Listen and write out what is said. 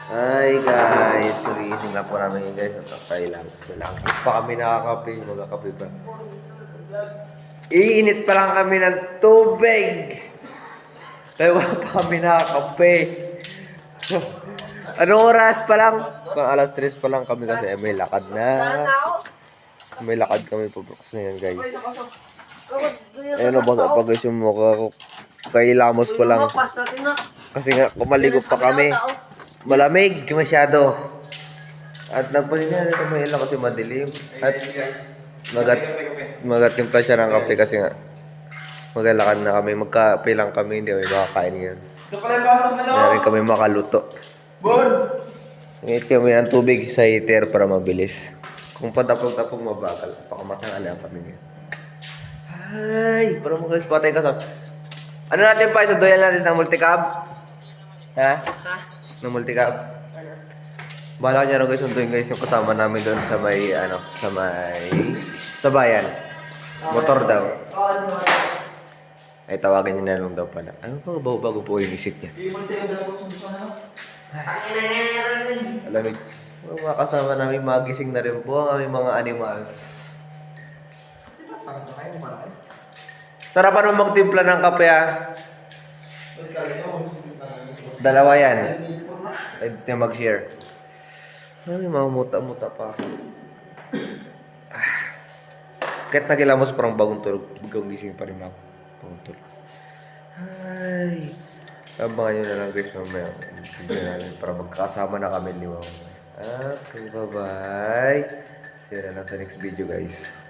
Hi guys, nagising lang po namin yun guys. Kailangan pa kami nakakape, magkakape pa. Iinit pa lang kami ng tubig. Kaya wala pa kami nakakape. Anong oras pa lang? Pang alas 3 pa lang kami kasi may lakad na. May lakad kami pabukas na yan guys. Ayun o baka pa guys yung mukha ko. Kailamos ko lang. Kasi nga kumaligo pa kami. Malamig masyado. At nagpahinga rin kami ilang kasi madilim. At magatimpla siya ng kape kasi nga maglalakad na kami. Magkape lang kami. Hindi kami makakain yun. Hindi rin kami makaluto. Ngayit kami ng tubig sa heater para mabilis. Kung patapog-tapog mabagal. Pakamatang alam kami ngayon. Ay, para mo guys patay ka sa... Ano natin pa? Isudoyan natin ng multicab? Ha? Ng multicab? Bahala niya rin guys, sunduin guys yung kasama namin doon sa may, sa bayan. Motor daw. Ay, tawagin niya na lang daw pala. Ano pa bago po yung isip niya? Alamig. Mga kasama namin magising na rin po ang aming mga animals. Sarapan mo magtimpla ng kape ah. Dalawa yan. Pwede niya mag-share. Ay, mga muta-muta pa. Kahit nagilamos parang bagong tulog. Bagong gising pa rin ako. Bagong tulog. Ay. Abangan nyo na lang guys mamaya. Para magkasama na kami ni Mama. Okay, bye-bye. See you na lang sa next video guys.